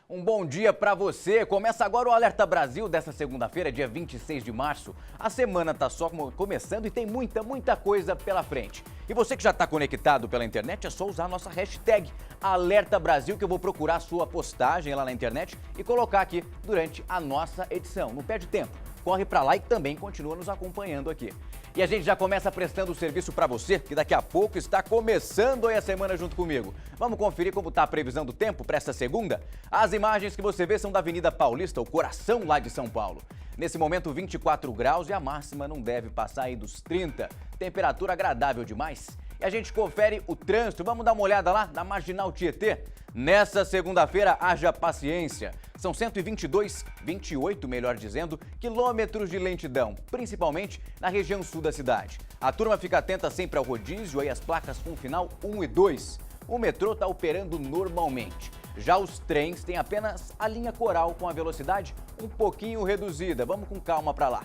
Um bom dia para você. Começa agora o Alerta Brasil dessa segunda-feira, dia 26 de março. A semana tá só começando e tem muita coisa pela frente. E você que já está conectado pela internet, é só usar a nossa hashtag Alerta Brasil, que eu vou procurar a sua postagem lá na internet e colocar aqui durante a nossa edição. Não perde tempo. Corre para lá e também continua nos acompanhando aqui. E a gente já começa prestando o serviço para você, que daqui a pouco está começando aí a semana junto comigo. Vamos conferir como está a previsão do tempo para esta segunda? As imagens que você vê são da Avenida Paulista, o coração lá de São Paulo. Nesse momento, 24 graus e a máxima não deve passar aí dos 30. Temperatura agradável demais. E a gente confere o trânsito. Vamos dar uma olhada lá na Marginal Tietê. Nessa segunda-feira, haja paciência. São 128, melhor dizendo, quilômetros de lentidão, principalmente na região sul da cidade. A turma fica atenta sempre ao rodízio e às placas com final 1 e 2. O metrô está operando normalmente. Já os trens têm apenas a linha Coral com a velocidade um pouquinho reduzida. Vamos com calma para lá.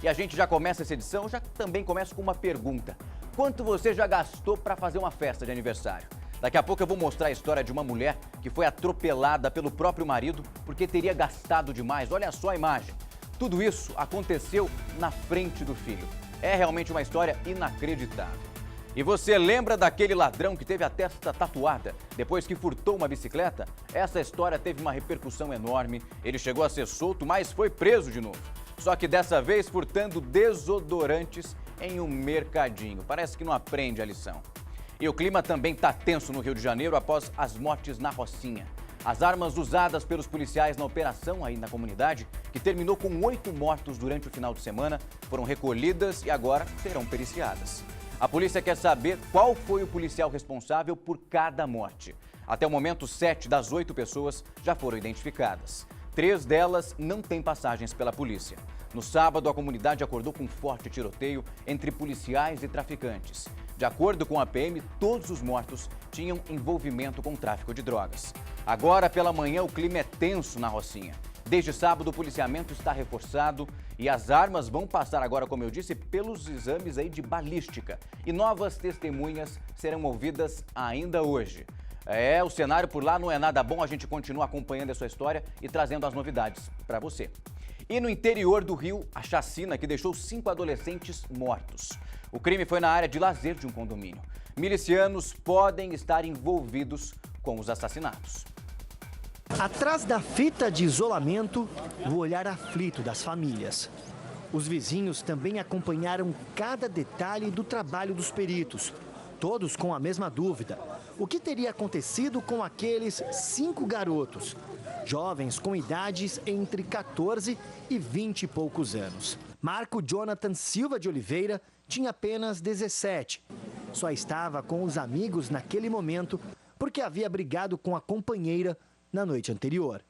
E a gente já começa essa edição, já também começa com uma pergunta. Quanto você já gastou para fazer uma festa de aniversário? Daqui a pouco eu vou mostrar a história de uma mulher que foi atropelada pelo próprio marido porque teria gastado demais. Olha só a imagem. Tudo isso aconteceu na frente do filho. É realmente uma história inacreditável. E você lembra daquele ladrão que teve a testa tatuada depois que furtou uma bicicleta? Essa história teve uma repercussão enorme. Ele chegou a ser solto, mas foi preso de novo. Só que dessa vez furtando desodorantes em um mercadinho. Parece que não aprende a lição. E o clima também está tenso no Rio de Janeiro após as mortes na Rocinha. As armas usadas pelos policiais na operação aí na comunidade, que terminou com 8 mortos durante o final de semana, foram recolhidas e agora serão periciadas. A polícia quer saber qual foi o policial responsável por cada morte. Até o momento, 7 das 8 pessoas já foram identificadas. 3 delas não têm passagens pela polícia. No sábado, a comunidade acordou com um forte tiroteio entre policiais e traficantes. De acordo com a PM, todos os mortos tinham envolvimento com tráfico de drogas. Agora, pela manhã, o clima é tenso na Rocinha. Desde sábado, o policiamento está reforçado e as armas vão passar agora, como eu disse, pelos exames aí de balística. E novas testemunhas serão ouvidas ainda hoje. O cenário por lá não é nada bom, a gente continua acompanhando essa história e trazendo as novidades para você. E no interior do Rio, a chacina que deixou 5 adolescentes mortos. O crime foi na área de lazer de um condomínio. Milicianos podem estar envolvidos com os assassinatos. Atrás da fita de isolamento, o olhar aflito das famílias. Os vizinhos também acompanharam cada detalhe do trabalho dos peritos, todos com a mesma dúvida. O que teria acontecido com aqueles 5 garotos, jovens com idades entre 14 e 20 e poucos anos? Marco Jonathan Silva de Oliveira tinha apenas 17. Só estava com os amigos naquele momento porque havia brigado com a companheira na noite anterior.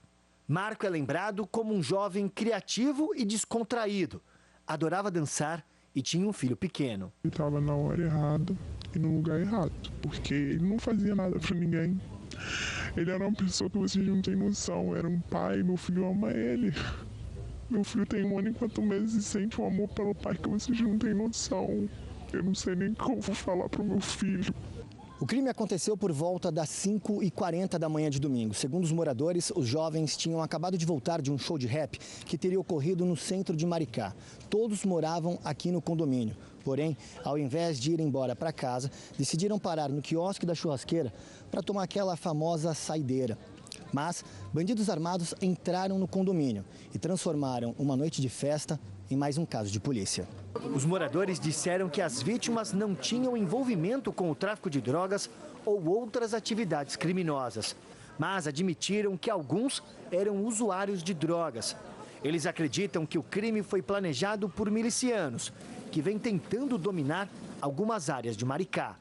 Marco é lembrado como um jovem criativo e descontraído. Adorava dançar e tinha um filho pequeno. Ele estava na hora errada e no lugar errado, porque ele não fazia nada para ninguém. Ele era uma pessoa que vocês não têm noção, era um pai, meu filho ama ele. Meu filho tem 1 ano e 4 meses e sente um amor pelo pai que vocês não têm noção. Eu não sei nem como vou falar pro meu filho. O crime aconteceu por volta das 5h40 da manhã de domingo. Segundo os moradores, os jovens tinham acabado de voltar de um show de rap que teria ocorrido no centro de Maricá. Todos moravam aqui no condomínio. Porém, ao invés de ir embora para casa, decidiram parar no quiosque da churrasqueira para tomar aquela famosa saideira. Mas bandidos armados entraram no condomínio e transformaram uma noite de festa em mais um caso de polícia. Os moradores disseram que as vítimas não tinham envolvimento com o tráfico de drogas ou outras atividades criminosas, mas admitiram que alguns eram usuários de drogas. Eles acreditam que o crime foi planejado por milicianos, que vêm tentando dominar algumas áreas de Maricá.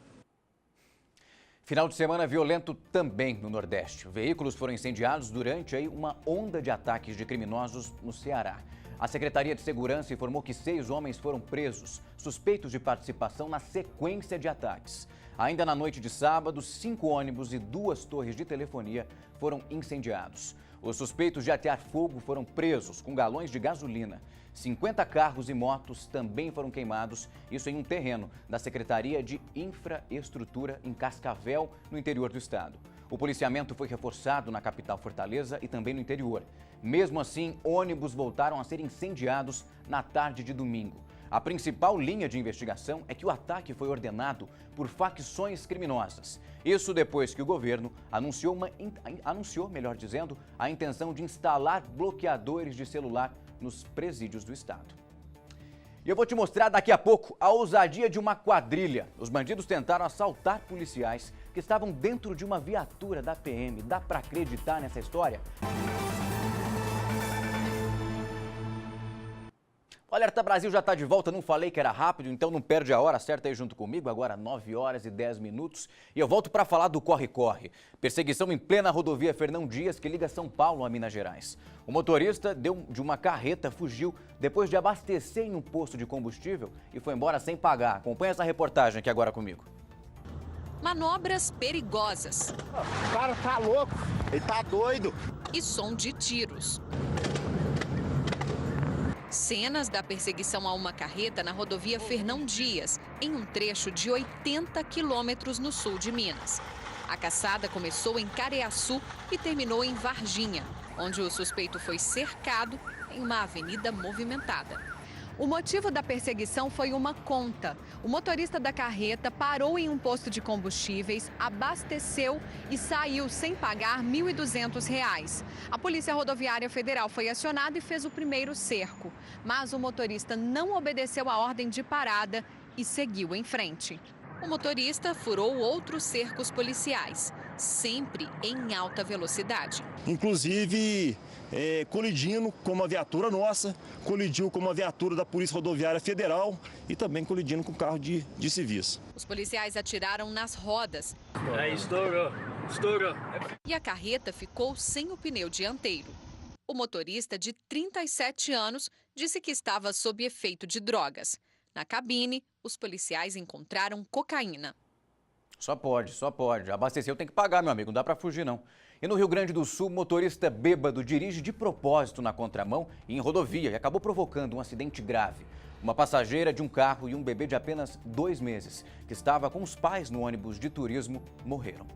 Final de semana violento também no Nordeste. Veículos foram incendiados durante uma onda de ataques de criminosos no Ceará. A Secretaria de Segurança informou que 6 homens foram presos, suspeitos de participação na sequência de ataques. Ainda na noite de sábado, 5 ônibus e 2 torres de telefonia foram incendiados. Os suspeitos de atear fogo foram presos com galões de gasolina. 50 carros e motos também foram queimados, isso em um terreno da Secretaria de Infraestrutura em Cascavel, no interior do estado. O policiamento foi reforçado na capital Fortaleza e também no interior. Mesmo assim, ônibus voltaram a ser incendiados na tarde de domingo. A principal linha de investigação é que o ataque foi ordenado por facções criminosas. Isso depois que o governo anunciou a intenção de instalar bloqueadores de celular nos presídios do estado. E eu vou te mostrar daqui a pouco a ousadia de uma quadrilha. Os bandidos tentaram assaltar policiais que estavam dentro de uma viatura da PM. Dá pra acreditar nessa história? O Alerta Brasil já está de volta, não falei que era rápido, então não perde a hora, acerta aí junto comigo, agora 9 horas e 10 minutos. E eu volto para falar do corre-corre. Perseguição em plena rodovia Fernão Dias, que liga São Paulo a Minas Gerais. O motorista de uma carreta fugiu depois de abastecer em um posto de combustível e foi embora sem pagar. Acompanha essa reportagem aqui agora comigo. Manobras perigosas. O cara tá louco, ele tá doido. E som de tiros. Cenas da perseguição a uma carreta na rodovia Fernão Dias, em um trecho de 80 quilômetros no sul de Minas. A caçada começou em Careaçu e terminou em Varginha, onde o suspeito foi cercado em uma avenida movimentada. O motivo da perseguição foi uma conta. O motorista da carreta parou em um posto de combustíveis, abasteceu e saiu sem pagar R$ 1.200. A Polícia Rodoviária Federal foi acionada e fez o primeiro cerco. Mas o motorista não obedeceu a ordem de parada e seguiu em frente. O motorista furou outros cercos policiais, sempre em alta velocidade. Inclusive, colidindo com uma viatura nossa, colidiu com uma viatura da Polícia Rodoviária Federal e também colidindo com o carro de civis. Os policiais atiraram nas rodas. Estourou. E a carreta ficou sem o pneu dianteiro. O motorista, de 37 anos, disse que estava sob efeito de drogas. Na cabine, os policiais encontraram cocaína. Só pode. Abasteceu tem que pagar, meu amigo, não dá pra fugir não. E no Rio Grande do Sul, motorista bêbado dirige de propósito na contramão e em rodovia e acabou provocando um acidente grave. Uma passageira de um carro e um bebê de apenas 2 meses, que estava com os pais no ônibus de turismo, morreram.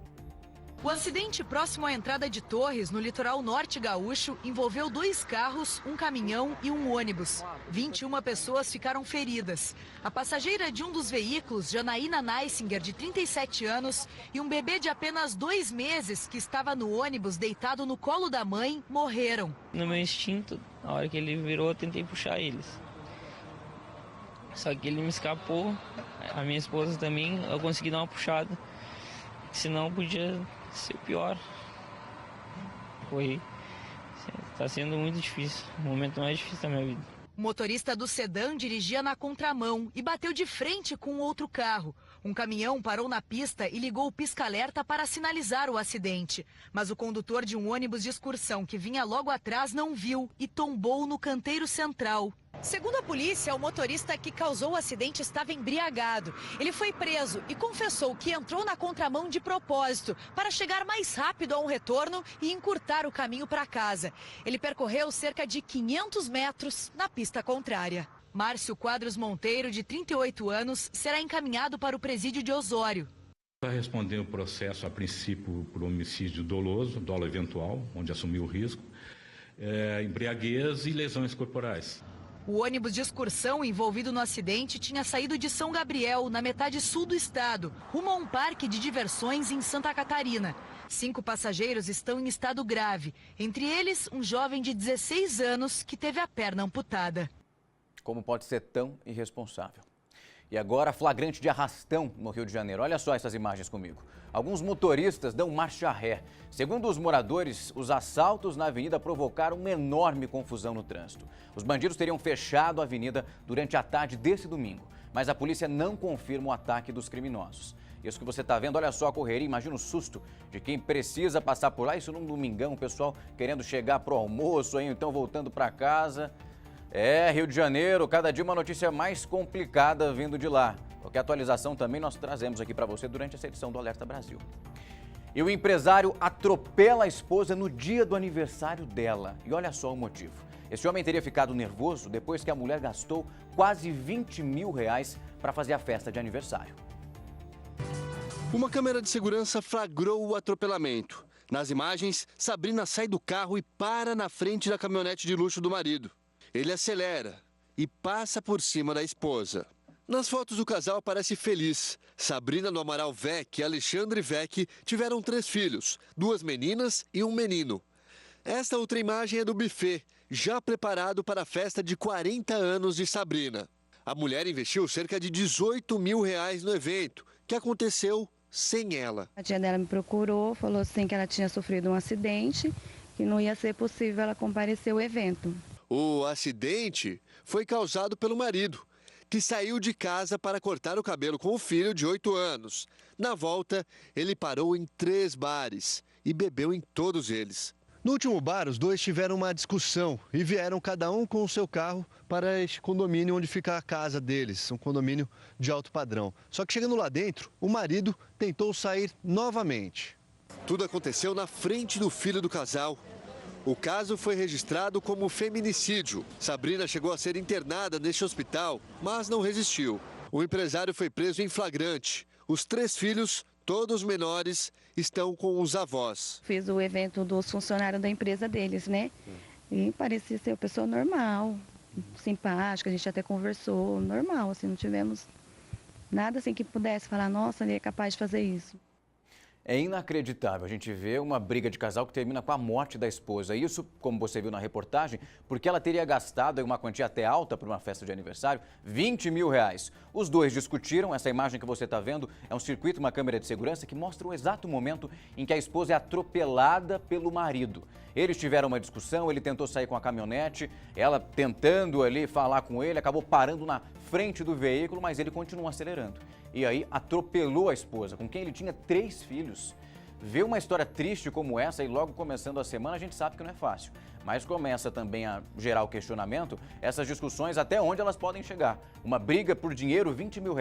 O acidente próximo à entrada de Torres, no litoral norte gaúcho, envolveu 2 carros, um caminhão e um ônibus. 21 pessoas ficaram feridas. A passageira de um dos veículos, Janaína Neisinger, de 37 anos, e um bebê de apenas 2 meses, que estava no ônibus deitado no colo da mãe, morreram. No meu instinto, na hora que ele virou, eu tentei puxar eles. Só que ele me escapou, a minha esposa também, eu consegui dar uma puxada. Senão podia ser pior. Está sendo muito difícil, o momento mais difícil da minha vida. O motorista do sedã dirigia na contramão e bateu de frente com outro carro. Um caminhão parou na pista e ligou o pisca-alerta para sinalizar o acidente. Mas o condutor de um ônibus de excursão que vinha logo atrás não viu e tombou no canteiro central. Segundo a polícia, o motorista que causou o acidente estava embriagado. Ele foi preso e confessou que entrou na contramão de propósito para chegar mais rápido a um retorno e encurtar o caminho para casa. Ele percorreu cerca de 500 metros na pista contrária. Márcio Quadros Monteiro, de 38 anos, será encaminhado para o presídio de Osório. Está respondendo o processo, a princípio, por homicídio doloso, dolo eventual, onde assumiu o risco, embriaguez e lesões corporais. O ônibus de excursão envolvido no acidente tinha saído de São Gabriel, na metade sul do estado, rumo a um parque de diversões em Santa Catarina. 5 passageiros estão em estado grave, entre eles um jovem de 16 anos que teve a perna amputada. Como pode ser tão irresponsável? E agora, flagrante de arrastão no Rio de Janeiro. Olha só essas imagens comigo. Alguns motoristas dão marcha ré. Segundo os moradores, os assaltos na avenida provocaram uma enorme confusão no trânsito. Os bandidos teriam fechado a avenida durante a tarde desse domingo, mas a polícia não confirma o ataque dos criminosos. Isso que você está vendo, olha só a correria, imagina o susto de quem precisa passar por lá. Isso num domingão, o pessoal querendo chegar pro almoço, aí, então voltando para casa. Rio de Janeiro, cada dia uma notícia mais complicada vindo de lá. Qualquer atualização também nós trazemos aqui para você durante essa edição do Alerta Brasil. E o empresário atropela a esposa no dia do aniversário dela. E olha só o motivo. Esse homem teria ficado nervoso depois que a mulher gastou quase R$20 mil para fazer a festa de aniversário. Uma câmera de segurança flagrou o atropelamento. Nas imagens, Sabrina sai do carro e para na frente da caminhonete de luxo do marido. Ele acelera e passa por cima da esposa. Nas fotos, o casal parece feliz. Sabrina do Amaral Vec e Alexandre Vec tiveram 3 filhos, 2 meninas e um menino. Esta outra imagem é do buffet, já preparado para a festa de 40 anos de Sabrina. A mulher investiu cerca de R$18 mil no evento, que aconteceu sem ela. A tia dela me procurou, falou assim que ela tinha sofrido um acidente, que não ia ser possível ela comparecer ao evento. O acidente foi causado pelo marido, que saiu de casa para cortar o cabelo com o filho de 8 anos. Na volta, ele parou em 3 bares e bebeu em todos eles. No último bar, os dois tiveram uma discussão e vieram cada um com o seu carro para este condomínio onde fica a casa deles, um condomínio de alto padrão. Só que chegando lá dentro, o marido tentou sair novamente. Tudo aconteceu na frente do filho do casal. O caso foi registrado como feminicídio. Sabrina chegou a ser internada neste hospital, mas não resistiu. O empresário foi preso em flagrante. Os 3 filhos, todos menores, estão com os avós. Fiz o evento dos funcionários da empresa deles, né? E parecia ser uma pessoa normal, simpática, a gente até conversou, normal, assim, não tivemos nada assim que pudesse falar, nossa, ele é capaz de fazer isso. É inacreditável a gente ver uma briga de casal que termina com a morte da esposa. Isso, como você viu na reportagem, porque ela teria gastado uma quantia até alta para uma festa de aniversário, R$20 mil. Os dois discutiram, essa imagem que você está vendo é um circuito, uma câmera de segurança que mostra o exato momento em que a esposa é atropelada pelo marido. Eles tiveram uma discussão, ele tentou sair com a caminhonete, ela tentando ali falar com ele, acabou parando na frente do veículo, mas ele continuou acelerando. E aí atropelou a esposa, com quem ele tinha 3 filhos. Ver uma história triste como essa e logo começando a semana, a gente sabe que não é fácil. Mas começa também a gerar o questionamento, essas discussões até onde elas podem chegar. Uma briga por dinheiro, R$20 mil,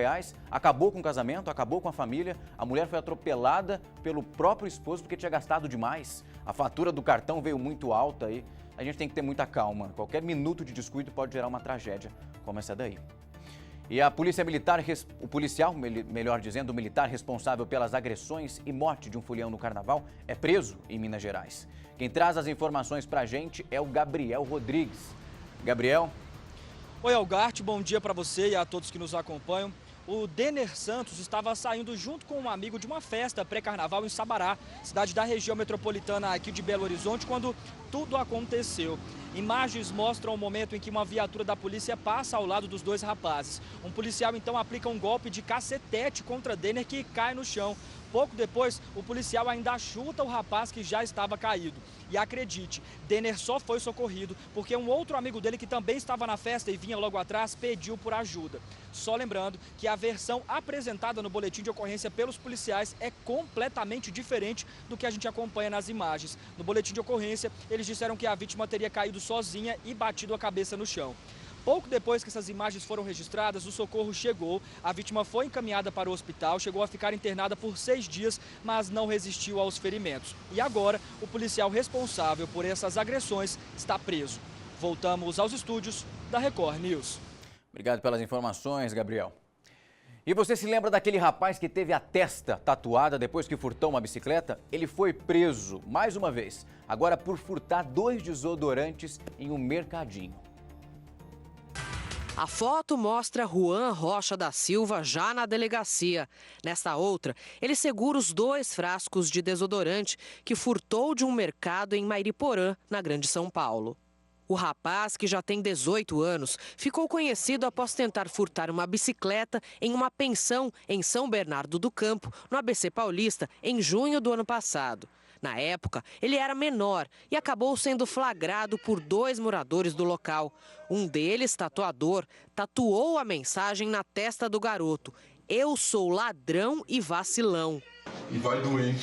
acabou com o casamento, acabou com a família. A mulher foi atropelada pelo próprio esposo porque tinha gastado demais. A fatura do cartão veio muito alta e a gente tem que ter muita calma. Qualquer minuto de descuido pode gerar uma tragédia como essa daí. E a polícia militar, o policial, melhor dizendo, o militar responsável pelas agressões e morte de um folião no carnaval é preso em Minas Gerais. Quem traz as informações pra gente é o Gabriel Rodrigues. Gabriel? Oi, Algarte, bom dia para você e a todos que nos acompanham. O Denner Santos estava saindo junto com um amigo de uma festa pré-carnaval em Sabará, cidade da região metropolitana aqui de Belo Horizonte, quando tudo aconteceu. Imagens mostram o momento em que uma viatura da polícia passa ao lado dos 2 rapazes. Um policial então aplica um golpe de cacetete contra Denner, que cai no chão. Pouco depois, o policial ainda chuta o rapaz que já estava caído. E acredite, Denner só foi socorrido porque um outro amigo dele que também estava na festa e vinha logo atrás pediu por ajuda. Só lembrando que a versão apresentada no boletim de ocorrência pelos policiais é completamente diferente do que a gente acompanha nas imagens. No boletim de ocorrência, eles disseram que a vítima teria caído sozinha e batido a cabeça no chão. Pouco depois que essas imagens foram registradas, o socorro chegou, a vítima foi encaminhada para o hospital, chegou a ficar internada por 6 dias, mas não resistiu aos ferimentos. E agora, o policial responsável por essas agressões está preso. Voltamos aos estúdios da Record News. Obrigado pelas informações, Gabriel. E você se lembra daquele rapaz que teve a testa tatuada depois que furtou uma bicicleta? Ele foi preso, mais uma vez, agora por furtar 2 desodorantes em um mercadinho. A foto mostra Juan Rocha da Silva já na delegacia. Nesta outra, ele segura os 2 frascos de desodorante que furtou de um mercado em Mairiporã, na Grande São Paulo. O rapaz, que já tem 18 anos, ficou conhecido após tentar furtar uma bicicleta em uma pensão em São Bernardo do Campo, no ABC Paulista, em junho do ano passado. Na época, ele era menor e acabou sendo flagrado por 2 moradores do local. Um deles, tatuador, tatuou a mensagem na testa do garoto: "Eu sou ladrão e vacilão". E vai doer, hein?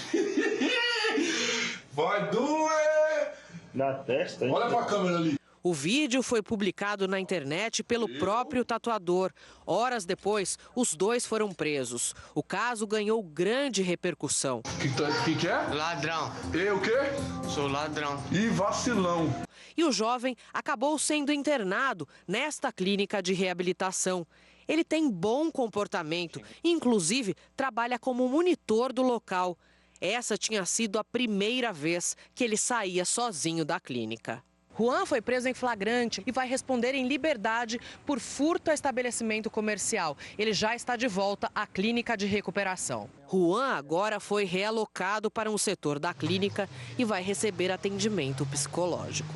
Vai doer! Na testa, hein? Olha pra câmera ali. O vídeo foi publicado na internet pelo próprio tatuador. Horas depois, os 2 foram presos. O caso ganhou grande repercussão. Que é? Ladrão. Eu o quê? Sou ladrão. E vacilão. E o jovem acabou sendo internado nesta clínica de reabilitação. Ele tem bom comportamento, inclusive trabalha como monitor do local. Essa tinha sido a primeira vez que ele saía sozinho da clínica. Juan foi preso em flagrante e vai responder em liberdade por furto a estabelecimento comercial. Ele já está de volta à clínica de recuperação. Juan agora foi realocado para um setor da clínica e vai receber atendimento psicológico.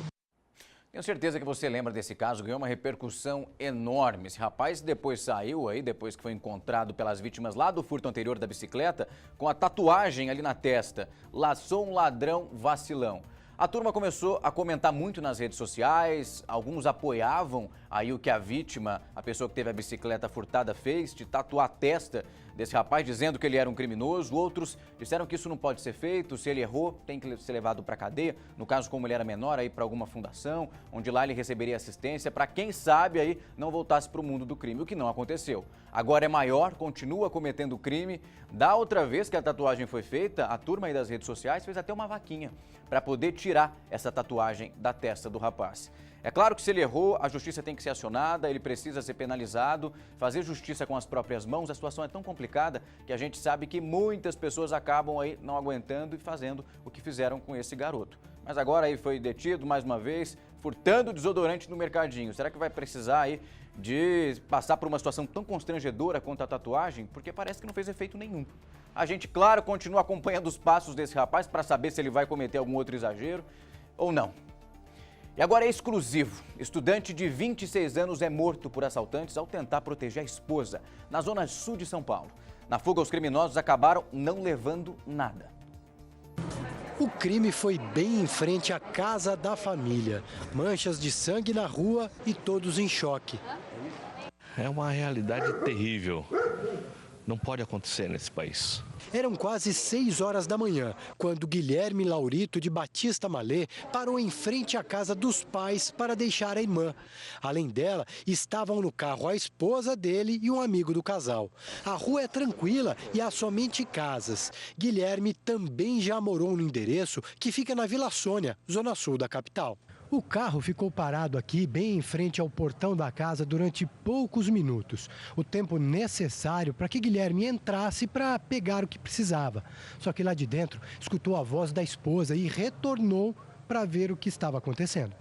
Tenho certeza que você lembra desse caso, ganhou uma repercussão enorme. Esse rapaz depois saiu aí, depois que foi encontrado pelas vítimas lá do furto anterior da bicicleta, com a tatuagem ali na testa. Laçou um ladrão vacilão. A turma começou a comentar muito nas redes sociais, alguns apoiavam aí o que a vítima, a pessoa que teve a bicicleta furtada, fez, de tatuar a testa desse rapaz, dizendo que ele era um criminoso. Outros disseram que isso não pode ser feito, se ele errou, tem que ser levado para a cadeia. No caso, como ele era menor, aí para alguma fundação, onde lá ele receberia assistência, para quem sabe aí não voltasse para o mundo do crime, o que não aconteceu. Agora é maior, continua cometendo crime. Da outra vez que a tatuagem foi feita, a turma aí das redes sociais fez até uma vaquinha para poder tirar essa tatuagem da testa do rapaz. É claro que se ele errou, a justiça tem que ser acionada, ele precisa ser penalizado, fazer justiça com as próprias mãos. A situação é tão complicada que a gente sabe que muitas pessoas acabam aí não aguentando e fazendo o que fizeram com esse garoto. Mas agora aí foi detido mais uma vez, furtando desodorante no mercadinho. Será que vai precisar aí de passar por uma situação tão constrangedora quanto a tatuagem? Porque parece que não fez efeito nenhum. A gente, claro, continua acompanhando os passos desse rapaz para saber se ele vai cometer algum outro exagero ou não. E agora é exclusivo. Estudante de 26 anos é morto por assaltantes ao tentar proteger a esposa, na zona sul de São Paulo. Na fuga, os criminosos acabaram não levando nada. O crime foi bem em frente à casa da família. Manchas de sangue na rua e todos em choque. É uma realidade terrível. Não pode acontecer nesse país. Eram quase 6 horas da manhã, quando Guilherme Laurito de Batista Malê parou em frente à casa dos pais para deixar a irmã. Além dela, estavam no carro a esposa dele e um amigo do casal. A rua é tranquila e há somente casas. Guilherme também já morou no endereço que fica na Vila Sônia, zona sul da capital. O carro ficou parado aqui, bem em frente ao portão da casa, durante poucos minutos. O tempo necessário para que Guilherme entrasse para pegar o que precisava. Só que lá de dentro, escutou a voz da esposa e retornou para ver o que estava acontecendo.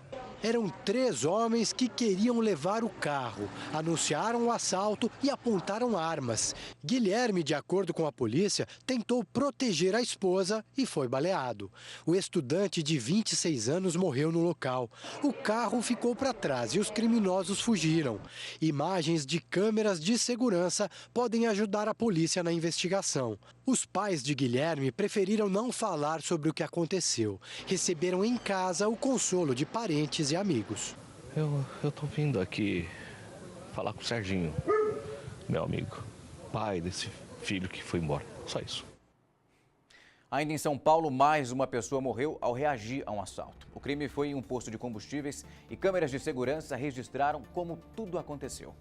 Eram 3 homens que queriam levar o carro, anunciaram o assalto e apontaram armas. Guilherme, de acordo com a polícia, tentou proteger a esposa e foi baleado. O estudante de 26 anos morreu no local. O carro ficou para trás e os criminosos fugiram. Imagens de câmeras de segurança podem ajudar a polícia na investigação. Os pais de Guilherme preferiram não falar sobre o que aconteceu. Receberam em casa o consolo de parentes e amigos. Eu tô vindo aqui falar com o Serginho, meu amigo, pai desse filho que foi embora. Só isso. Ainda em São Paulo, mais uma pessoa morreu ao reagir a um assalto. O crime foi em um posto de combustíveis e câmeras de segurança registraram como tudo aconteceu.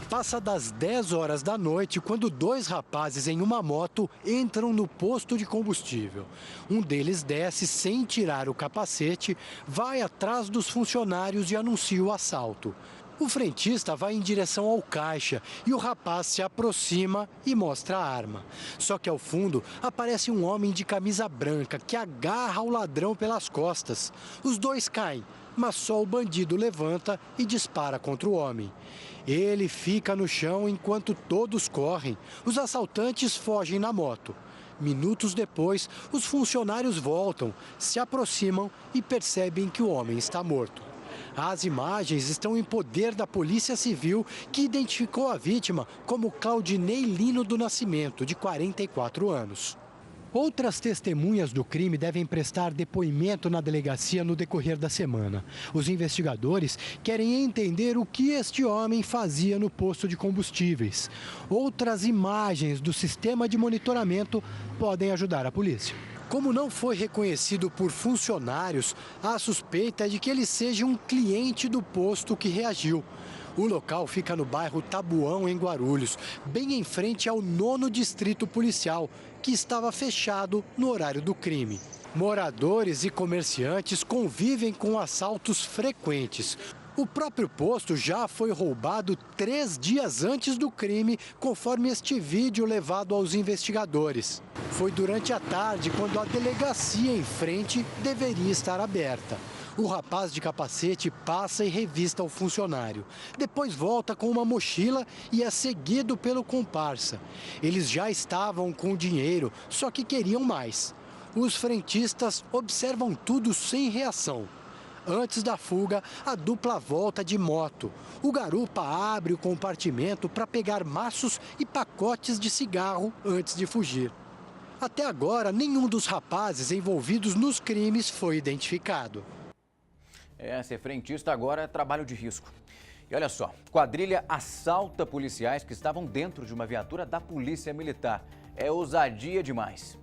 Passa das 10 horas da noite quando 2 rapazes em uma moto entram no posto de combustível. Um deles desce sem tirar o capacete, vai atrás dos funcionários e anuncia o assalto. O frentista vai em direção ao caixa e o rapaz se aproxima e mostra a arma. Só que ao fundo aparece um homem de camisa branca que agarra o ladrão pelas costas. Os dois caem, mas só o bandido levanta e dispara contra o homem. Ele fica no chão enquanto todos correm. Os assaltantes fogem na moto. Minutos depois, os funcionários voltam, se aproximam e percebem que o homem está morto. As imagens estão em poder da Polícia Civil, que identificou a vítima como Claudinei Lino do Nascimento, de 44 anos. Outras testemunhas do crime devem prestar depoimento na delegacia no decorrer da semana. Os investigadores querem entender o que este homem fazia no posto de combustíveis. Outras imagens do sistema de monitoramento podem ajudar a polícia. Como não foi reconhecido por funcionários, a suspeita é de que ele seja um cliente do posto que reagiu. O local fica no bairro Tabuão, em Guarulhos, bem em frente ao 9º Distrito Policial, que estava fechado no horário do crime. Moradores e comerciantes convivem com assaltos frequentes. O próprio posto já foi roubado 3 dias antes do crime, conforme este vídeo levado aos investigadores. Foi durante a tarde, quando a delegacia em frente deveria estar aberta. O rapaz de capacete passa e revista o funcionário. Depois volta com uma mochila e é seguido pelo comparsa. Eles já estavam com dinheiro, só que queriam mais. Os frentistas observam tudo sem reação. Antes da fuga, a dupla volta de moto. O garupa abre o compartimento para pegar maços e pacotes de cigarro antes de fugir. Até agora, nenhum dos rapazes envolvidos nos crimes foi identificado. Ser frentista agora é trabalho de risco. E olha só, quadrilha assalta policiais que estavam dentro de uma viatura da Polícia Militar. É ousadia demais.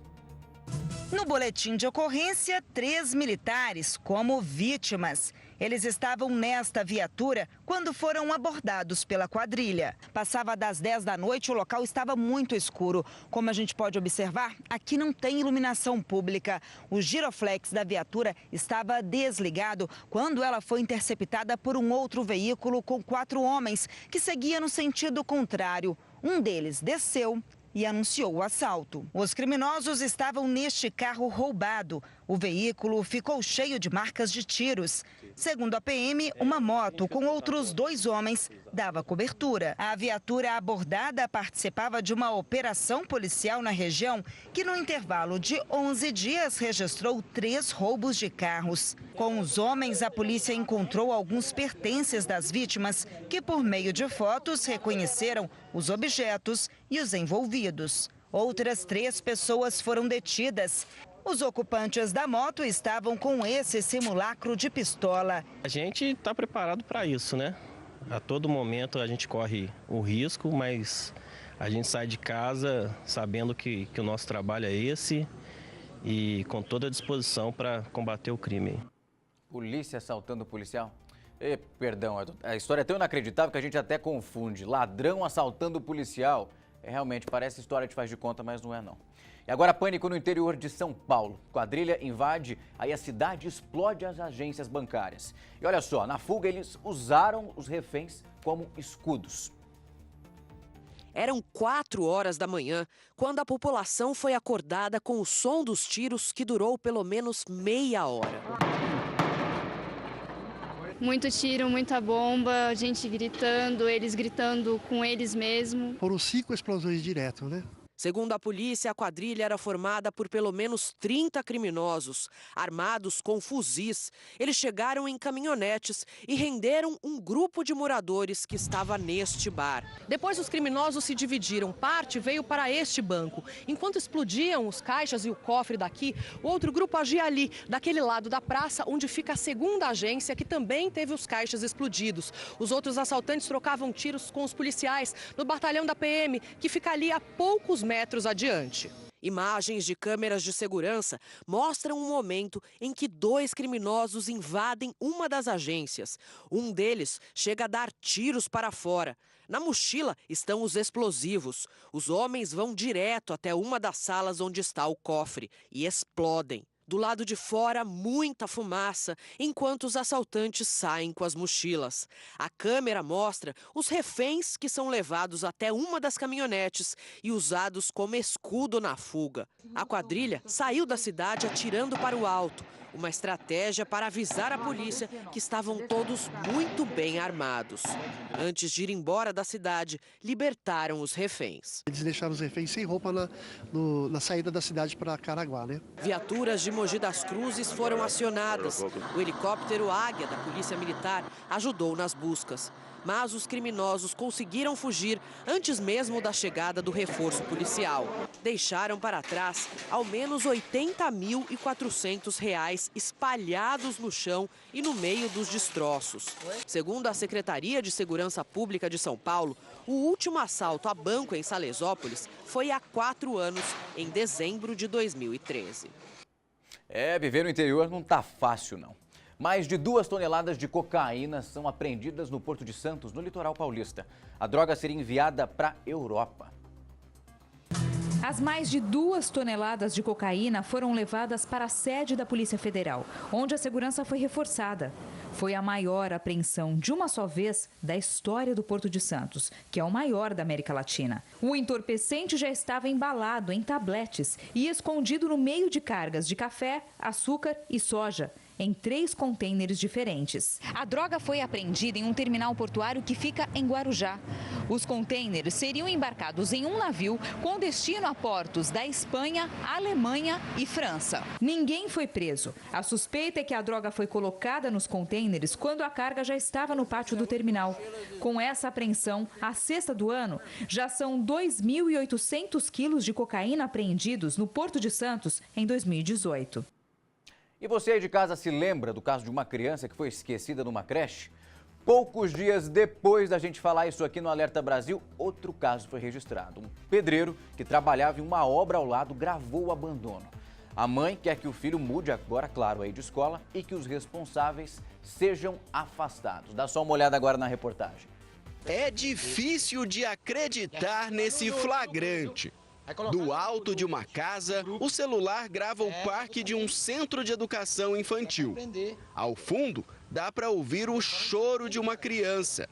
No boletim de ocorrência, 3 militares como vítimas. Eles estavam nesta viatura quando foram abordados pela quadrilha. Passava das 10 da noite, o local estava muito escuro. Como a gente pode observar, aqui não tem iluminação pública. O giroflex da viatura estava desligado quando ela foi interceptada por um outro veículo com 4 homens que seguia no sentido contrário. Um deles desceu e anunciou o assalto. Os criminosos estavam neste carro roubado. O veículo ficou cheio de marcas de tiros. Segundo a PM, uma moto com outros 2 homens dava cobertura. A viatura abordada participava de uma operação policial na região que, no intervalo de 11 dias, registrou 3 roubos de carros. Com os homens, a polícia encontrou alguns pertences das vítimas que, por meio de fotos, reconheceram os objetos e os envolvidos. Outras 3 pessoas foram detidas. Os ocupantes da moto estavam com esse simulacro de pistola. A gente está preparado para isso, né? A todo momento a gente corre o risco, mas a gente sai de casa sabendo que o nosso trabalho é esse e com toda a disposição para combater o crime. Polícia assaltando policial? Perdão, a história é tão inacreditável que a gente até confunde. Ladrão assaltando policial. Realmente parece história de faz de conta, mas não é não. E agora pânico no interior de São Paulo. Quadrilha invade, aí a cidade explode as agências bancárias. E olha só, na fuga eles usaram os reféns como escudos. Eram 4 horas da manhã, quando a população foi acordada com o som dos tiros que durou pelo menos meia hora. Muito tiro, muita bomba, a gente gritando, eles gritando com eles mesmos. Foram 5 explosões direto, né? Segundo a polícia, a quadrilha era formada por pelo menos 30 criminosos, armados com fuzis. Eles chegaram em caminhonetes e renderam um grupo de moradores que estava neste bar. Depois, os criminosos se dividiram. Parte veio para este banco. Enquanto explodiam os caixas e o cofre daqui, o outro grupo agia ali, daquele lado da praça, onde fica a segunda agência, que também teve os caixas explodidos. Os outros assaltantes trocavam tiros com os policiais no batalhão da PM, que fica ali a poucos metros adiante. Imagens de câmeras de segurança mostram um momento em que 2 criminosos invadem uma das agências. Um deles chega a dar tiros para fora. Na mochila estão os explosivos. Os homens vão direto até uma das salas onde está o cofre e explodem. Do lado de fora, muita fumaça, enquanto os assaltantes saem com as mochilas. A câmera mostra os reféns que são levados até uma das caminhonetes e usados como escudo na fuga. A quadrilha saiu da cidade atirando para o alto, uma estratégia para avisar a polícia que estavam todos muito bem armados. Antes de ir embora da cidade, libertaram os reféns. Eles deixaram os reféns sem roupa na saída da cidade para Caraguá, né? Viaturas de Mogi das Cruzes foram acionadas. O helicóptero Águia da Polícia Militar ajudou nas buscas. Mas os criminosos conseguiram fugir antes mesmo da chegada do reforço policial. Deixaram para trás ao menos R$ 80.400 espalhados no chão e no meio dos destroços. Segundo a Secretaria de Segurança Pública de São Paulo, o último assalto a banco em Salesópolis foi há 4 anos, em dezembro de 2013. Viver no interior não tá fácil, não. Mais de 2 toneladas de cocaína são apreendidas no Porto de Santos, no litoral paulista. A droga seria enviada para a Europa. As mais de 2 toneladas de cocaína foram levadas para a sede da Polícia Federal, onde a segurança foi reforçada. Foi a maior apreensão de uma só vez da história do Porto de Santos, que é o maior da América Latina. O entorpecente já estava embalado em tabletes e escondido no meio de cargas de café, açúcar e soja, em 3 contêineres diferentes. A droga foi apreendida em um terminal portuário que fica em Guarujá. Os contêineres seriam embarcados em um navio com destino a portos da Espanha, Alemanha e França. Ninguém foi preso. A suspeita é que a droga foi colocada nos contêineres quando a carga já estava no pátio do terminal. Com essa apreensão, a 6ª do ano, já são 2.800 quilos de cocaína apreendidos no Porto de Santos em 2018. E você aí de casa se lembra do caso de uma criança que foi esquecida numa creche? Poucos dias depois da gente falar isso aqui no Alerta Brasil, outro caso foi registrado. Um pedreiro que trabalhava em uma obra ao lado gravou o abandono. A mãe quer que o filho mude agora, claro, aí de escola e que os responsáveis sejam afastados. Dá só uma olhada agora na reportagem. É difícil de acreditar nesse flagrante. Do alto de uma casa, o celular grava o parque de um centro de educação infantil. Ao fundo, dá para ouvir o choro de uma criança.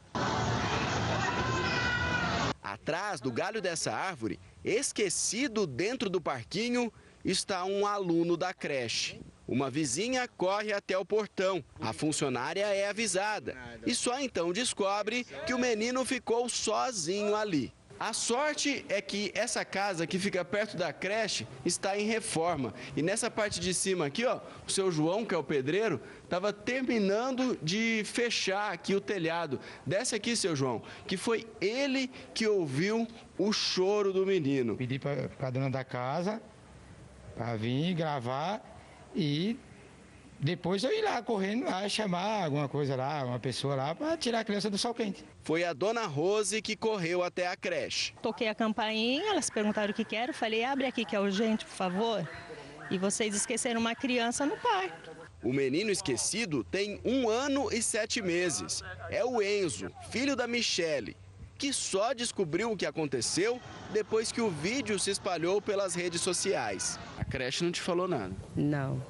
Atrás do galho dessa árvore, esquecido dentro do parquinho, está um aluno da creche. Uma vizinha corre até o portão. A funcionária é avisada e só então descobre que o menino ficou sozinho ali. A sorte é que essa casa que fica perto da creche está em reforma. E nessa parte de cima aqui, ó, o seu João, que é o pedreiro, estava terminando de fechar aqui o telhado. Desce aqui, seu João, que foi ele que ouviu o choro do menino. Pedi para a dona da casa para vir gravar e depois eu ir lá correndo lá chamar alguma coisa lá, uma pessoa lá para tirar a criança do sol quente. Foi a dona Rose que correu até a creche. Toquei a campainha, elas perguntaram o que quero, falei, abre aqui que é urgente, por favor. E vocês esqueceram uma criança no parque. O menino esquecido tem 1 ano e 7 meses. É o Enzo, filho da Michele, que só descobriu o que aconteceu depois que o vídeo se espalhou pelas redes sociais. A creche não te falou nada? Não.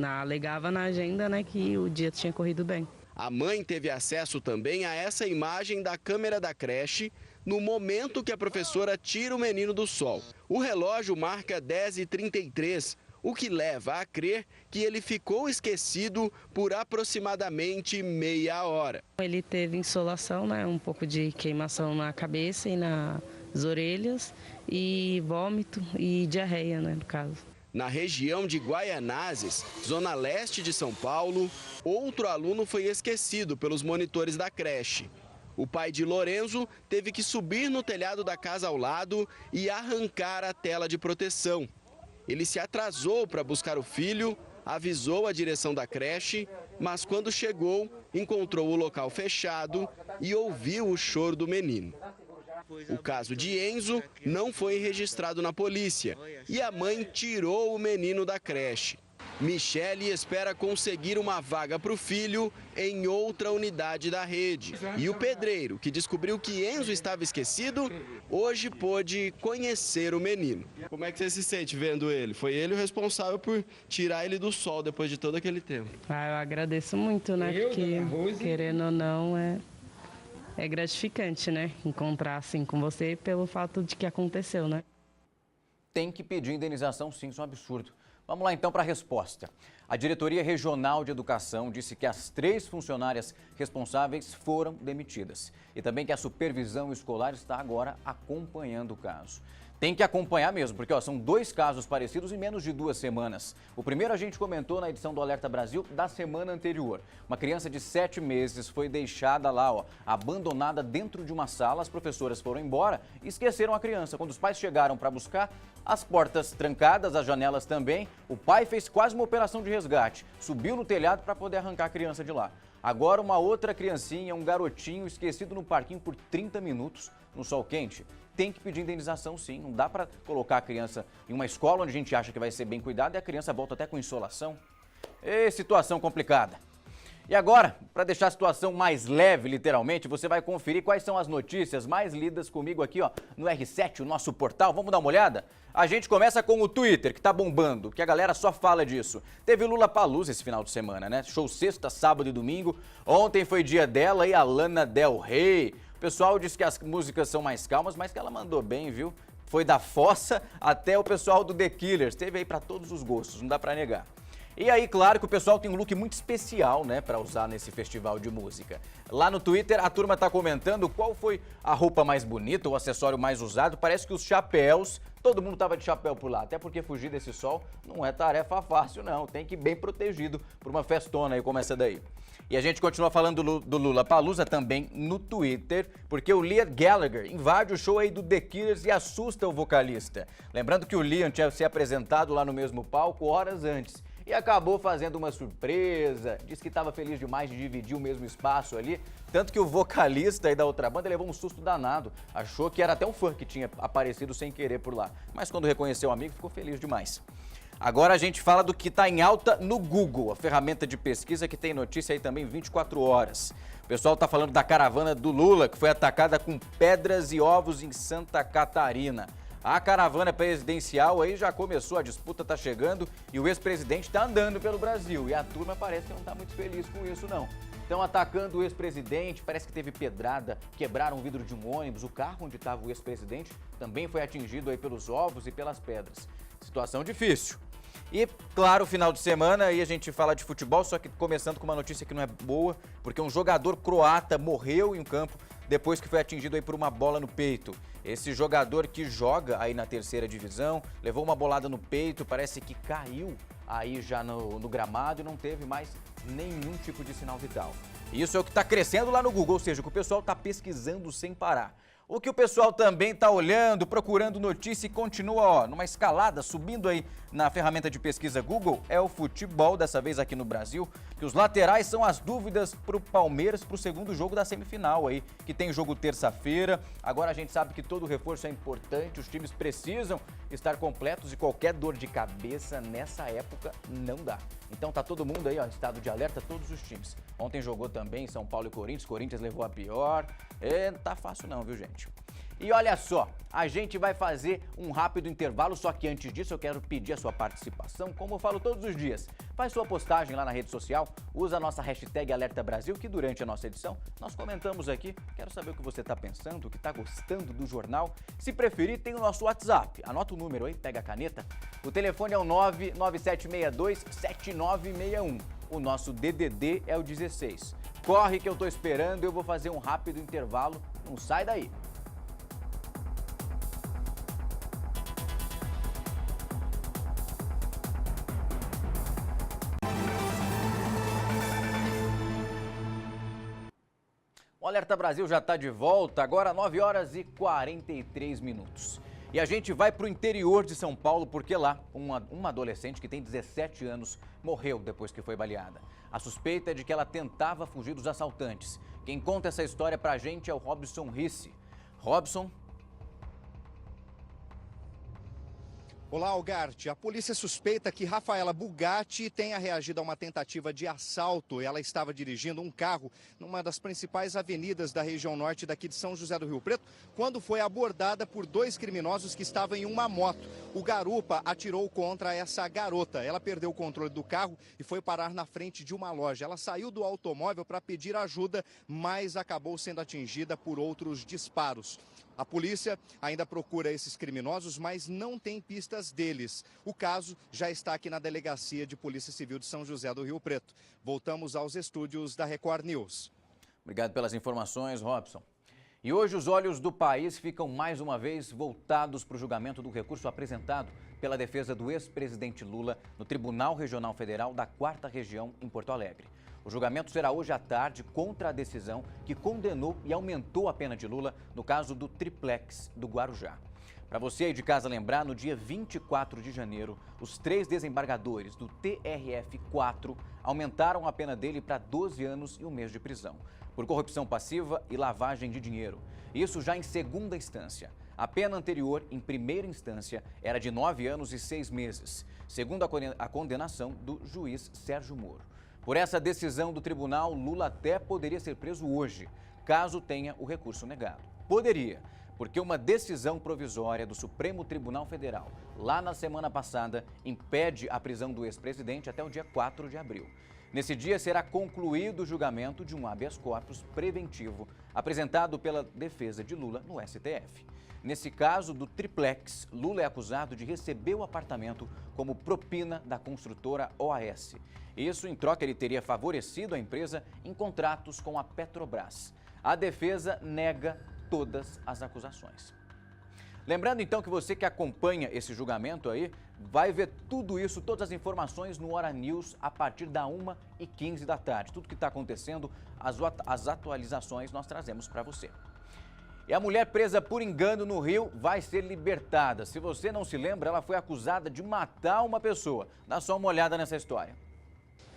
Alegava na agenda, né, que o dia tinha corrido bem. A mãe teve acesso também a essa imagem da câmera da creche no momento que a professora tira o menino do sol. O relógio marca 10h33, o que leva a crer que ele ficou esquecido por aproximadamente meia hora. Ele teve insolação, né, um pouco de queimação na cabeça e nas orelhas e vômito e diarreia, né, no caso. Na região de Guaianazes, zona leste de São Paulo, outro aluno foi esquecido pelos monitores da creche. O pai de Lorenzo teve que subir no telhado da casa ao lado e arrancar a tela de proteção. Ele se atrasou para buscar o filho, avisou a direção da creche, mas quando chegou, encontrou o local fechado e ouviu o choro do menino. O caso de Enzo não foi registrado na polícia e a mãe tirou o menino da creche. Michele espera conseguir uma vaga para o filho em outra unidade da rede. E o pedreiro, que descobriu que Enzo estava esquecido, hoje pôde conhecer o menino. Como é que você se sente vendo ele? Foi ele o responsável por tirar ele do sol depois de todo aquele tempo. Eu agradeço muito, né? Porque, querendo ou não, é gratificante, né? Encontrar assim com você pelo fato de que aconteceu, né? Tem que pedir indenização, sim, isso é um absurdo. Vamos lá então para a resposta. A Diretoria Regional de Educação disse que as 3 funcionárias responsáveis foram demitidas e também que a supervisão escolar está agora acompanhando o caso. Tem que acompanhar mesmo, porque são 2 casos parecidos em menos de 2 semanas. O primeiro a gente comentou na edição do Alerta Brasil da semana anterior. Uma criança de 7 meses foi deixada lá, abandonada dentro de uma sala. As professoras foram embora e esqueceram a criança. Quando os pais chegaram para buscar, as portas trancadas, as janelas também, o pai fez quase uma operação de resgate. Subiu no telhado para poder arrancar a criança de lá. Agora uma outra criancinha, um garotinho esquecido no parquinho por 30 minutos no sol quente. Tem que pedir indenização, sim. Não dá para colocar a criança em uma escola onde a gente acha que vai ser bem cuidada e a criança volta até com insolação. Situação complicada. E agora, para deixar a situação mais leve, literalmente, você vai conferir quais são as notícias mais lidas comigo aqui, ó, no R7, o nosso portal. Vamos dar uma olhada? A gente começa com o Twitter, que tá bombando, que a galera só fala disso. Teve Lollapalooza esse final de semana, né? Show sexta, sábado e domingo. Ontem foi dia dela e a Lana Del Rey. O pessoal diz que as músicas são mais calmas, mas que ela mandou bem, viu? Foi da Fossa até o pessoal do The Killers. Teve aí para todos os gostos, não dá para negar. E aí, claro que o pessoal tem um look muito especial, né, para usar nesse festival de música. Lá no Twitter, a turma tá comentando qual foi a roupa mais bonita, o acessório mais usado. Parece que os chapéus, todo mundo tava de chapéu por lá. Até porque fugir desse sol não é tarefa fácil, não. Tem que ir bem protegido por uma festona aí como essa daí. E a gente continua falando do Lollapalooza também no Twitter, porque o Liam Gallagher invade o show aí do The Killers e assusta o vocalista. Lembrando que o Liam tinha se apresentado lá no mesmo palco horas antes. E acabou fazendo uma surpresa, disse que estava feliz demais de dividir o mesmo espaço ali, tanto que o vocalista aí da outra banda levou um susto danado, achou que era até um fã que tinha aparecido sem querer por lá, mas quando reconheceu o amigo ficou feliz demais. Agora a gente fala do que está em alta no Google, a ferramenta de pesquisa que tem notícia aí também 24 horas. O pessoal está falando da caravana do Lula, que foi atacada com pedras e ovos em Santa Catarina. A caravana presidencial aí já começou, a disputa está chegando e o ex-presidente está andando pelo Brasil. E a turma parece que não está muito feliz com isso, não. Estão atacando o ex-presidente, parece que teve pedrada, quebraram o vidro de um ônibus. O carro onde estava o ex-presidente também foi atingido aí pelos ovos e pelas pedras. Situação difícil. E, claro, final de semana, aí a gente fala de futebol, só que começando com uma notícia que não é boa, porque um jogador croata morreu em um campo depois que foi atingido aí por uma bola no peito. Esse jogador que joga aí na terceira divisão, levou uma bolada no peito, parece que caiu aí já no gramado e não teve mais nenhum tipo de sinal vital. Isso é o que está crescendo lá no Google, ou seja, o que o pessoal está pesquisando sem parar. O que o pessoal também está olhando, procurando notícia e continua, ó, numa escalada, subindo aí na ferramenta de pesquisa Google, é o futebol, dessa vez aqui no Brasil, que os laterais são as dúvidas para o Palmeiras para o segundo jogo da semifinal aí, que tem jogo terça-feira. Agora a gente sabe que todo reforço é importante, os times precisam estar completos e qualquer dor de cabeça nessa época não dá. Então tá todo mundo aí, ó, estado de alerta, todos os times. Ontem jogou também São Paulo e Corinthians levou a pior. Não tá fácil não, viu, gente? E olha só, a gente vai fazer um rápido intervalo, só que antes disso eu quero pedir a sua participação, como eu falo todos os dias. Faz sua postagem lá na rede social, usa a nossa hashtag Alerta Brasil, que durante a nossa edição nós comentamos aqui. Quero saber o que você está pensando, o que está gostando do jornal. Se preferir, tem o nosso WhatsApp. Anota o número aí, pega a caneta. O telefone é o 99762-7961. O nosso DDD é o 16. Corre que eu tô esperando, eu vou fazer um rápido intervalo. Não sai daí. O Alerta Brasil já está de volta, agora 9 horas e 43 minutos. E a gente vai para o interior de São Paulo, porque lá uma adolescente que tem 17 anos morreu depois que foi baleada. A suspeita é de que ela tentava fugir dos assaltantes. Quem conta essa história para a gente é o Robson Risse. Robson. Olá, Algarte. A polícia suspeita que Rafaela Bugatti tenha reagido a uma tentativa de assalto. Ela estava dirigindo um carro numa das principais avenidas da região norte daqui de São José do Rio Preto, quando foi abordada por dois criminosos que estavam em uma moto. O garupa atirou contra essa garota. Ela perdeu o controle do carro e foi parar na frente de uma loja. Ela saiu do automóvel para pedir ajuda, mas acabou sendo atingida por outros disparos. A polícia ainda procura esses criminosos, mas não tem pistas deles. O caso já está aqui na Delegacia de Polícia Civil de São José do Rio Preto. Voltamos aos estúdios da Record News. Obrigado pelas informações, Robson. E hoje os olhos do país ficam mais uma vez voltados para o julgamento do recurso apresentado pela defesa do ex-presidente Lula no Tribunal Regional Federal da 4ª Região em Porto Alegre. O julgamento será hoje à tarde contra a decisão que condenou e aumentou a pena de Lula no caso do triplex do Guarujá. Para você aí de casa lembrar, no dia 24 de janeiro, os 3 desembargadores do TRF4 aumentaram a pena dele para 12 anos e 1 mês de prisão, por corrupção passiva e lavagem de dinheiro. Isso já em segunda instância. A pena anterior, em primeira instância, era de 9 anos e 6 meses, segundo a condenação do juiz Sérgio Moro. Por essa decisão do tribunal, Lula até poderia ser preso hoje, caso tenha o recurso negado. Poderia, porque uma decisão provisória do Supremo Tribunal Federal, lá na semana passada, impede a prisão do ex-presidente até o dia 4 de abril. Nesse dia será concluído o julgamento de um habeas corpus preventivo apresentado pela defesa de Lula no STF. Nesse caso do triplex, Lula é acusado de receber o apartamento como propina da construtora OAS. Isso em troca ele teria favorecido a empresa em contratos com a Petrobras. A defesa nega todas as acusações. Lembrando então que você que acompanha esse julgamento aí, vai ver tudo isso, todas as informações no Hora News a partir da 1h15 da tarde. Tudo que está acontecendo, as atualizações nós trazemos para você. E a mulher presa por engano no Rio vai ser libertada. Se você não se lembra, ela foi acusada de matar uma pessoa. Dá só uma olhada nessa história.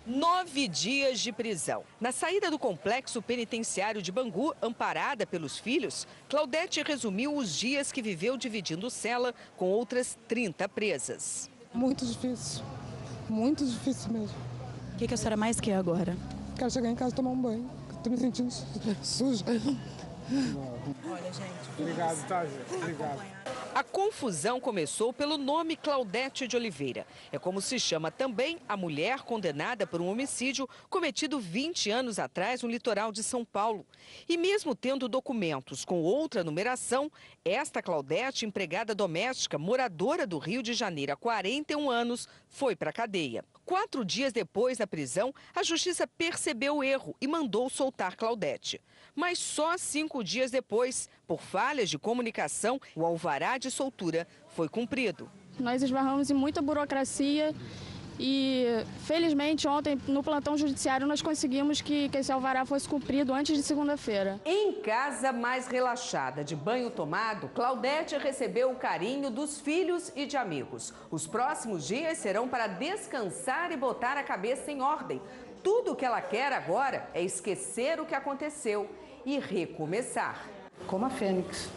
9 dias de prisão. Na saída do complexo penitenciário de Bangu, amparada pelos filhos, Claudete resumiu os dias que viveu dividindo cela com outras 30 presas. Muito difícil mesmo. O que a senhora mais quer agora? Quero chegar em casa e tomar um banho. Estou me sentindo suja. Olha, gente. Obrigado, tá, gente? Obrigado. A confusão começou pelo nome Claudete de Oliveira. É como se chama também a mulher condenada por um homicídio cometido 20 anos atrás no litoral de São Paulo. E mesmo tendo documentos com outra numeração, esta Claudete, empregada doméstica, moradora do Rio de Janeiro há 41 anos, foi para a cadeia. 4 dias depois da prisão, a justiça percebeu o erro e mandou soltar Claudete. Mas só 5 dias depois, por falhas de comunicação, o alvará de soltura foi cumprido. Nós esbarramos em muita burocracia e, felizmente, ontem, no plantão judiciário, nós conseguimos que esse alvará fosse cumprido antes de segunda-feira. Em casa mais relaxada, de banho tomado, Claudete recebeu o carinho dos filhos e de amigos. Os próximos dias serão para descansar e botar a cabeça em ordem. Tudo o que ela quer agora é esquecer o que aconteceu e recomeçar. Como a Fênix,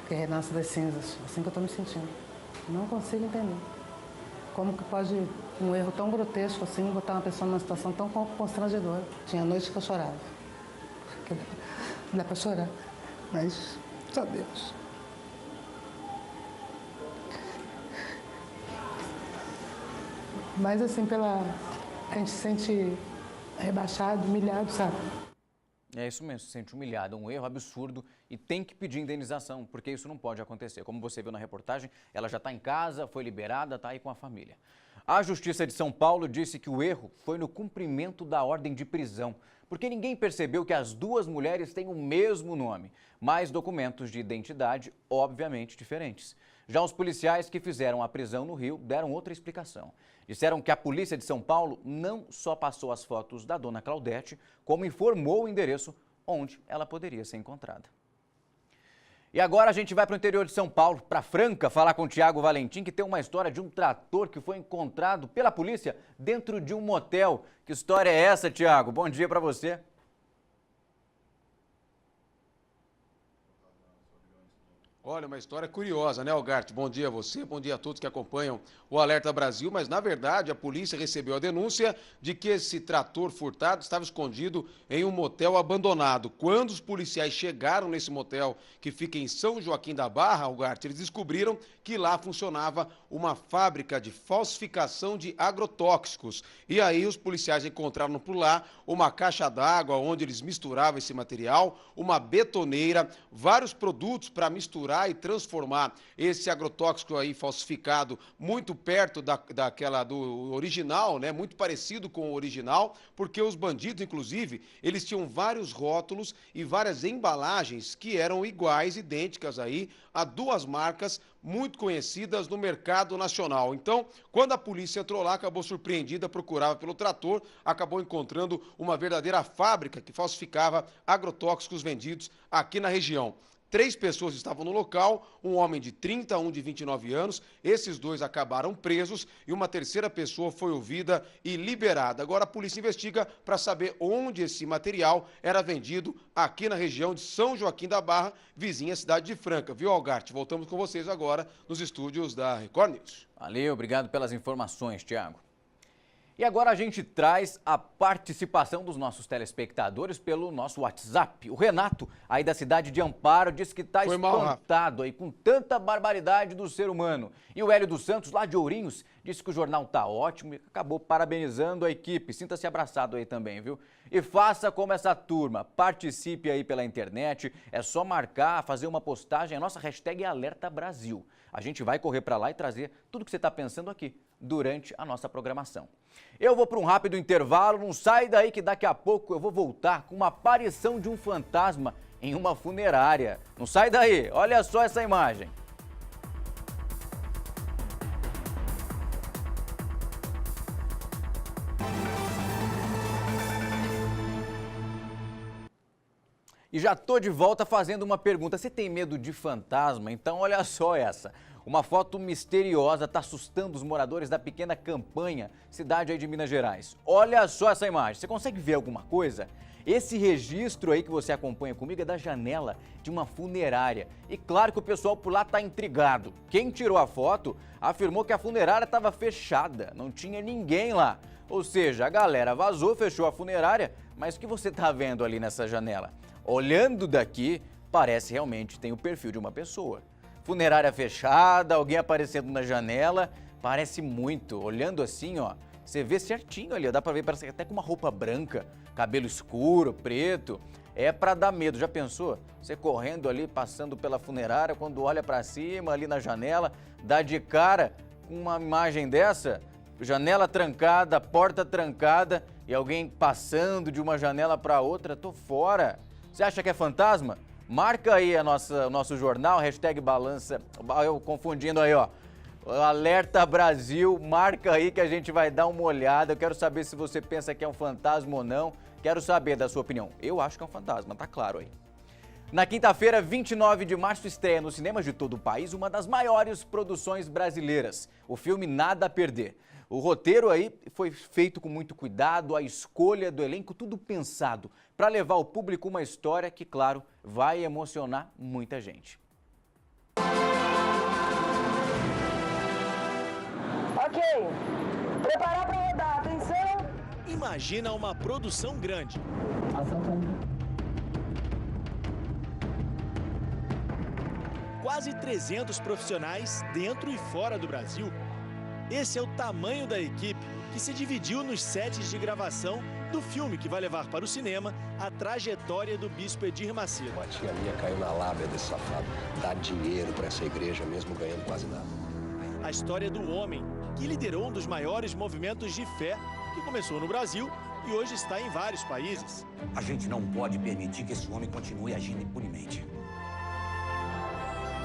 que renasce das cinzas, assim que eu estou me sentindo. Não consigo entender. Como que pode um erro tão grotesco assim botar uma pessoa numa situação tão constrangedora? Tinha noite que eu chorava. Dá para chorar, mas só Deus. Mas assim, a gente se sente rebaixado, humilhado, sabe? É isso mesmo, se sente humilhado, um erro absurdo e tem que pedir indenização, porque isso não pode acontecer. Como você viu na reportagem, ela já está em casa, foi liberada, está aí com a família. A Justiça de São Paulo disse que o erro foi no cumprimento da ordem de prisão, porque ninguém percebeu que as duas mulheres têm o mesmo nome, mas documentos de identidade obviamente diferentes. Já os policiais que fizeram a prisão no Rio deram outra explicação. Disseram que a polícia de São Paulo não só passou as fotos da dona Claudete, como informou o endereço onde ela poderia ser encontrada. E agora a gente vai para o interior de São Paulo, para Franca, falar com o Tiago Valentim, que tem uma história de um trator que foi encontrado pela polícia dentro de um motel. Que história é essa, Tiago? Bom dia para você. Olha, uma história curiosa, né, Algarte? Bom dia a você, bom dia a todos que acompanham o Alerta Brasil, mas na verdade a polícia recebeu a denúncia de que esse trator furtado estava escondido em um motel abandonado. Quando os policiais chegaram nesse motel, que fica em São Joaquim da Barra, Algarte, eles descobriram que lá funcionava uma fábrica de falsificação de agrotóxicos. E aí os policiais encontraram por lá uma caixa d'água onde eles misturavam esse material, uma betoneira, vários produtos para misturar e transformar esse agrotóxico aí falsificado muito perto do original, né? Muito parecido com o original, porque os bandidos, inclusive, eles tinham vários rótulos e várias embalagens que eram iguais, idênticas aí a duas marcas muito conhecidas no mercado nacional. Então, quando a polícia entrou lá, acabou surpreendida, procurava pelo trator, acabou encontrando uma verdadeira fábrica que falsificava agrotóxicos vendidos aqui na região. 3 pessoas estavam no local, um homem de 30, um de 29 anos. Esses 2 acabaram presos e uma terceira pessoa foi ouvida e liberada. Agora a polícia investiga para saber onde esse material era vendido aqui na região de São Joaquim da Barra, vizinha à cidade de Franca. Viu, Algarte? Voltamos com vocês agora nos estúdios da Record News. Valeu, obrigado pelas informações, Tiago. E agora a gente traz a participação dos nossos telespectadores pelo nosso WhatsApp. O Renato, aí da cidade de Amparo, disse que está espantado aí com tanta barbaridade do ser humano. E o Hélio dos Santos, lá de Ourinhos, disse que o jornal está ótimo e acabou parabenizando a equipe. Sinta-se abraçado aí também, viu? E faça como essa turma, participe aí pela internet, é só marcar, fazer uma postagem, a nossa hashtag é Alerta Brasil. A gente vai correr para lá e trazer tudo que você está pensando aqui durante a nossa programação. Eu vou para um rápido intervalo, não sai daí que daqui a pouco eu vou voltar com uma aparição de um fantasma em uma funerária. Não sai daí, olha só essa imagem. E já tô de volta fazendo uma pergunta. Você tem medo de fantasma? Então olha só essa. Uma foto misteriosa está assustando os moradores da pequena Campanha, cidade aí de Minas Gerais. Olha só essa imagem. Você consegue ver alguma coisa? Esse registro aí que você acompanha comigo é da janela de uma funerária. E claro que o pessoal por lá está intrigado. Quem tirou a foto afirmou que a funerária estava fechada, não tinha ninguém lá. Ou seja, a galera vazou, fechou a funerária, mas o que você está vendo ali nessa janela? Olhando daqui, parece realmente tem o perfil de uma pessoa. Funerária fechada, alguém aparecendo na janela, parece muito. Olhando assim, ó, você vê certinho ali, ó, dá pra ver, parece até com uma roupa branca, cabelo escuro, preto. É pra dar medo, já pensou? Você correndo ali, passando pela funerária, quando olha pra cima, ali na janela, dá de cara com uma imagem dessa, janela trancada, porta trancada e alguém passando de uma janela pra outra, tô fora. Você acha que é fantasma? Marca aí o nosso jornal, hashtag balança, eu confundindo aí, ó. Alerta Brasil, marca aí que a gente vai dar uma olhada. Eu quero saber se você pensa que é um fantasma ou não. Quero saber da sua opinião. Eu acho que é um fantasma, tá claro aí. Na quinta-feira, 29 de março, estreia nos cinemas de todo o país uma das maiores produções brasileiras, o filme Nada a Perder. O roteiro aí foi feito com muito cuidado, a escolha do elenco, tudo pensado para levar ao público uma história que, claro, vai emocionar muita gente. Ok, preparar para rodar, atenção! Imagina uma produção grande. Quase 300 profissionais dentro e fora do Brasil. Esse é o tamanho da equipe que se dividiu nos sets de gravação do filme que vai levar para o cinema a trajetória do bispo Edir Macedo. Uma tia minha caiu na lábia desse safado. Dá dinheiro para essa igreja mesmo ganhando quase nada. A história do homem que liderou um dos maiores movimentos de fé que começou no Brasil e hoje está em vários países. A gente não pode permitir que esse homem continue agindo impunemente.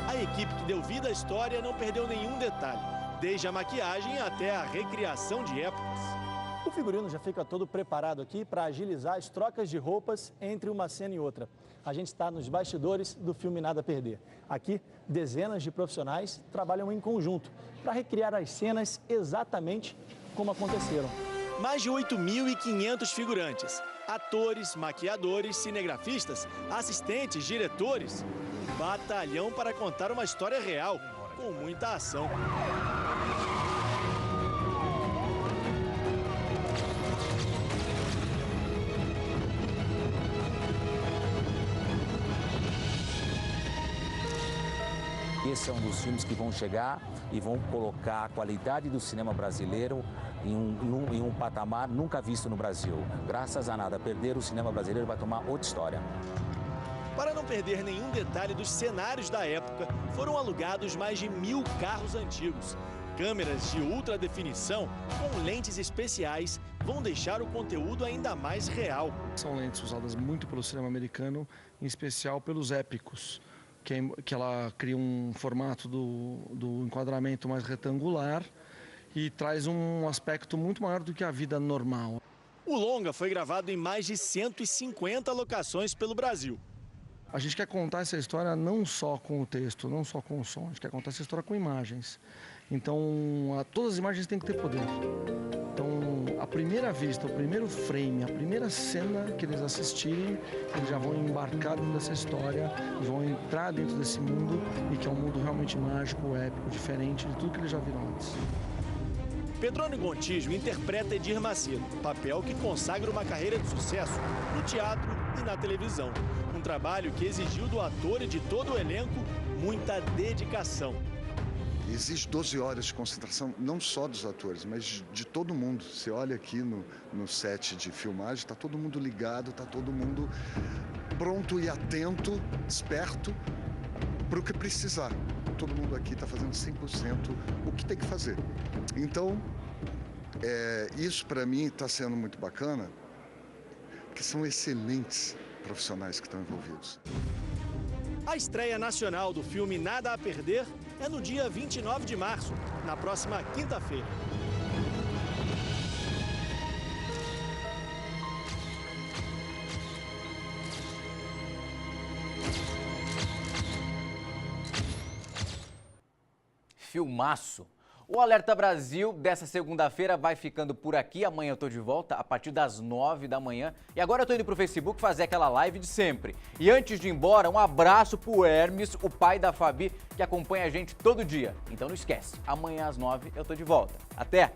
A equipe que deu vida à história não perdeu nenhum detalhe, desde a maquiagem até a recriação de épocas. O figurino já fica todo preparado aqui para agilizar as trocas de roupas entre uma cena e outra. A gente está nos bastidores do filme Nada a Perder. Aqui, dezenas de profissionais trabalham em conjunto para recriar as cenas exatamente como aconteceram. Mais de 8.500 figurantes, atores, maquiadores, cinegrafistas, assistentes, diretores. Um batalhão para contar uma história real, com muita ação. Esse é um dos filmes que vão chegar e vão colocar a qualidade do cinema brasileiro em um patamar nunca visto no Brasil. Graças a Nada a Perder, o cinema brasileiro vai tomar outra história. Para não perder nenhum detalhe dos cenários da época, foram alugados mais de 1000 carros antigos. Câmeras de ultra definição com lentes especiais vão deixar o conteúdo ainda mais real. São lentes usadas muito pelo cinema americano, em especial pelos épicos, que ela cria um formato do enquadramento mais retangular e traz um aspecto muito maior do que a vida normal. O longa foi gravado em mais de 150 locações pelo Brasil. A gente quer contar essa história não só com o texto, não só com o som, a gente quer contar essa história com imagens. Então, todas as imagens têm que ter poder. Então, a primeira vista, o primeiro frame, a primeira cena que eles assistirem, eles já vão embarcar dentro dessa história, vão entrar dentro desse mundo, e que é um mundo realmente mágico, épico, diferente de tudo que eles já viram antes. Petrônio Gontijo interpreta Edir Macedo, papel que consagra uma carreira de sucesso no teatro e na televisão. Um trabalho que exigiu do ator e de todo o elenco muita dedicação. Exige 12 horas de concentração, não só dos atores, mas de todo mundo. Você olha aqui no set de filmagem, está todo mundo ligado, está todo mundo pronto e atento, esperto para o que precisar. Todo mundo aqui está fazendo 100% o que tem que fazer. Então, isso para mim está sendo muito bacana, porque são excelentes profissionais que estão envolvidos. A estreia nacional do filme Nada a Perder é no dia 29 de março, na próxima quinta-feira. Filmaço. O Alerta Brasil dessa segunda-feira vai ficando por aqui. Amanhã eu tô de volta a partir das 9 da manhã. E agora eu tô indo pro Facebook fazer aquela live de sempre. E antes de ir embora, um abraço pro Hermes, o pai da Fabi, que acompanha a gente todo dia. Então não esquece, amanhã às 9 eu tô de volta. Até!